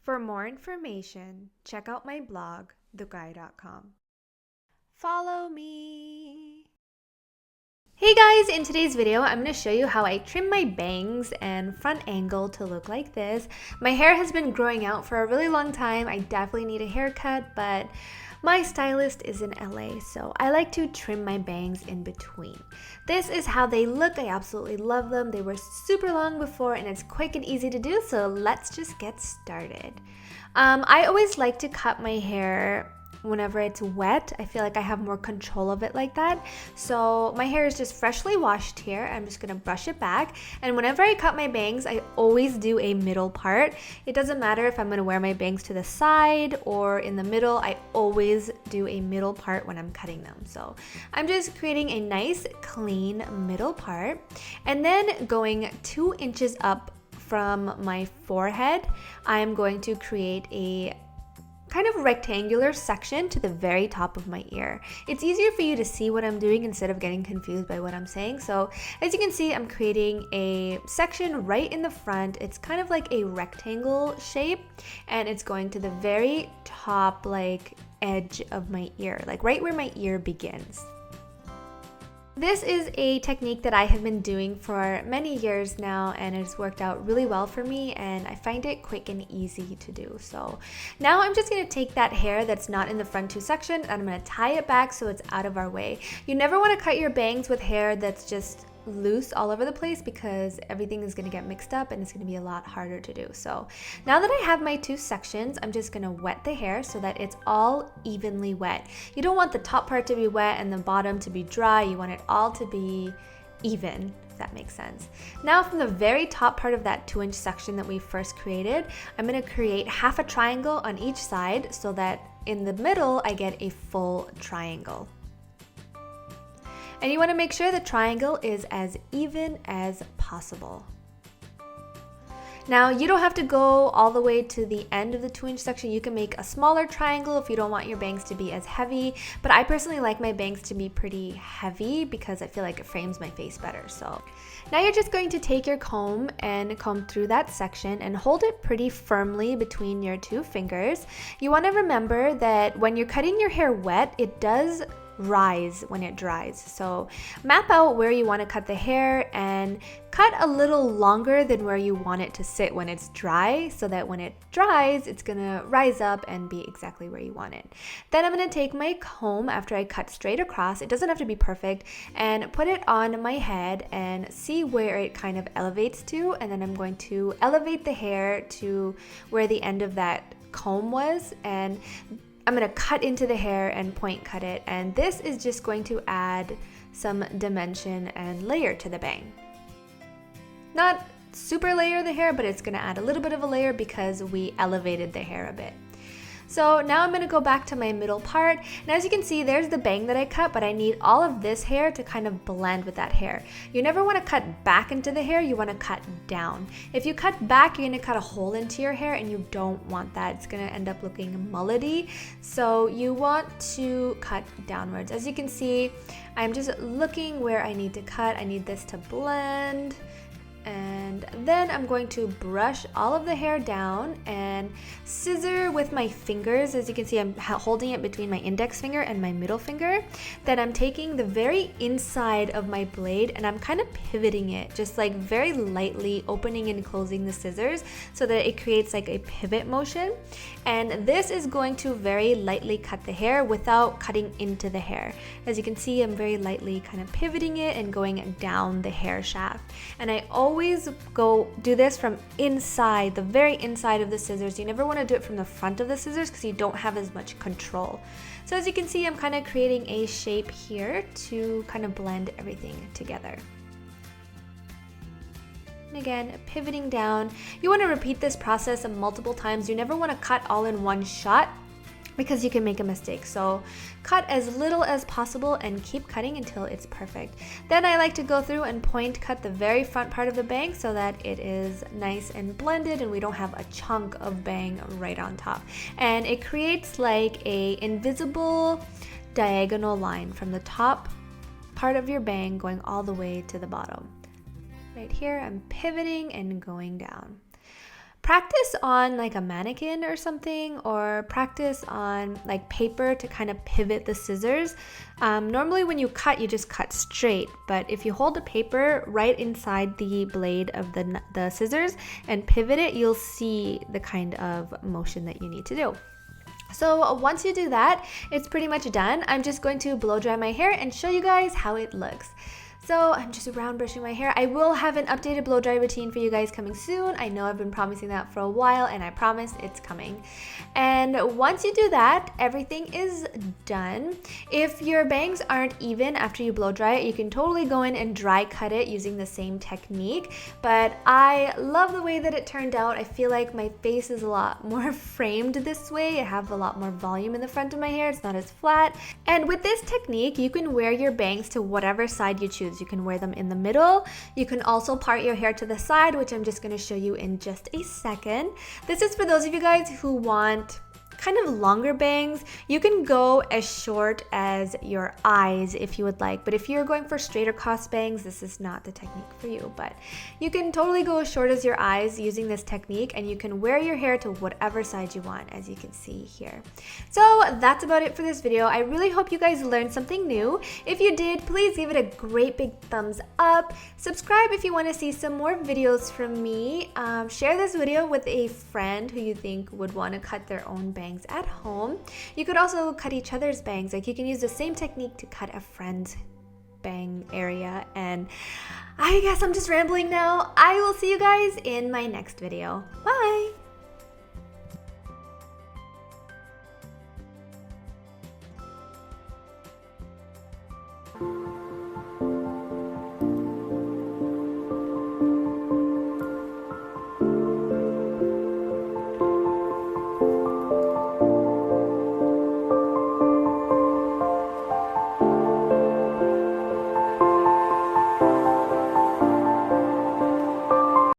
For more information, check out my blog, Dhukai.com. Follow me! Hey guys, in today's video, I'm going to show you how I trim my bangs and front angle to look like this. My hair has been growing out for a really long time. I definitely need a haircut, but my stylist is in LA, so I like to trim my bangs in between. This is how they look. I absolutely love them. They were super long before and it's quick and easy to do, so let's just get started. I always like to cut my hair whenever it's wet. I feel like I have more control of it like that. So my hair is just freshly washed here. I'm just gonna brush it back. And whenever I cut my bangs, I always do a middle part. It doesn't matter if I'm gonna wear my bangs to the side or in the middle. I always do a middle part when I'm cutting them. So I'm just creating a nice clean middle part. And then going 2 inches up from my forehead, I'm going to create a kind of rectangular section to the very top of my ear. It's easier for you to see what I'm doing instead of getting confused by what I'm saying. So as you can see, I'm creating a section right in the front. It's kind of like a rectangle shape, and it's going to the very top like edge of my ear, like right where my ear begins. This is a technique that I have been doing for many years now, and it's worked out really well for me, and I find it quick and easy to do. So now I'm just going to take that hair that's not in the front 2 section and I'm going to tie it back so it's out of our way. You never want to cut your bangs with hair that's just loose all over the place, because everything is going to get mixed up and it's going to be a lot harder to do. So now that I have my 2 sections, I'm just going to wet the hair so that it's all evenly wet. You don't want the top part to be wet and the bottom to be dry. You want it all to be even, if that makes sense. Now from the very top part of that 2-inch section that we first created, I'm going to create half a triangle on each side so that in the middle I get a full triangle. And you want to make sure the triangle is as even as possible. Now, you don't have to go all the way to the end of the 2-inch section. You can make a smaller triangle if you don't want your bangs to be as heavy, but I personally like my bangs to be pretty heavy because I feel like it frames my face better. So now you're just going to take your comb and comb through that section and hold it pretty firmly between your 2 fingers. You want to remember that when you're cutting your hair wet, it does rise when it dries. So map out where you want to cut the hair and cut a little longer than where you want it to sit when it's dry, so that when it dries, it's gonna rise up and be exactly where you want it. Then I'm gonna take my comb after I cut straight across, it doesn't have to be perfect, and put it on my head and see where it kind of elevates to, and then I'm going to elevate the hair to where the end of that comb was, and I'm going to cut into the hair and point cut it, and this is just going to add some dimension and layer to the bang. Not super layer the hair, but it's going to add a little bit of a layer because we elevated the hair a bit. So now I'm going to go back to my middle part, and as you can see, there's the bang that I cut, but I need all of this hair to kind of blend with that hair. You never want to cut back into the hair, you want to cut down. If you cut back, you're going to cut a hole into your hair, and you don't want that. It's going to end up looking mullety, so you want to cut downwards. As you can see, I'm just looking where I need to cut. I need this to blend. And then I'm going to brush all of the hair down and scissor with my fingers. As you can see, I'm holding it between my index finger and my middle finger. Then I'm taking the very inside of my blade and I'm kind of pivoting it, just like very lightly opening and closing the scissors so that it creates like a pivot motion. And this is going to very lightly cut the hair without cutting into the hair. As you can see, I'm very lightly kind of pivoting it and going down the hair shaft. And I always do this from inside, the very inside of the scissors. You never want to do it from the front of the scissors because you don't have as much control. So as you can see, I'm kind of creating a shape here to kind of blend everything together. And again, pivoting down. You want to repeat this process multiple times. You never want to cut all in one shot because you can make a mistake. So cut as little as possible and keep cutting until it's perfect. Then I like to go through and point cut the very front part of the bang so that it is nice and blended and we don't have a chunk of bang right on top. And it creates like a invisible diagonal line from the top part of your bang going all the way to the bottom. Right here, I'm pivoting and going down. practice on like a mannequin or something, or practice on like paper to kind of pivot the scissors. Normally when you cut, you just cut straight, but if you hold the paper right inside the blade of the scissors and pivot it, you'll see the kind of motion that you need to do. So once you do that, it's pretty much done. I'm just going to blow dry my hair and show you guys how it looks. So I'm just round brushing my hair. I will have an updated blow dry routine for you guys coming soon. I know I've been promising that for a while, and I promise it's coming. And once you do that, everything is done. If your bangs aren't even after you blow dry it, you can totally go in and dry cut it using the same technique. But I love the way that it turned out. I feel like my face is a lot more framed this way. I have a lot more volume in the front of my hair. It's not as flat. And with this technique, you can wear your bangs to whatever side you choose. You can wear them in the middle. You can also part your hair to the side, which I'm just going to show you in just a second. This is for those of you guys who want kind of longer bangs. You can go as short as your eyes if you would like, but if you're going for straighter cross bangs, this is not the technique for you. But you can totally go as short as your eyes using this technique, and you can wear your hair to whatever side you want, as you can see here. So that's about it for this video. I really hope you guys learned something new. If you did, please give it a great big thumbs up. Subscribe if you want to see some more videos from me. Share this video with a friend who you think would want to cut their own bangs at home. You could also cut each other's bangs. Like, you can use the same technique to cut a friend's bang area. And I guess I'm just rambling now. I will see you guys in my next video. Bye!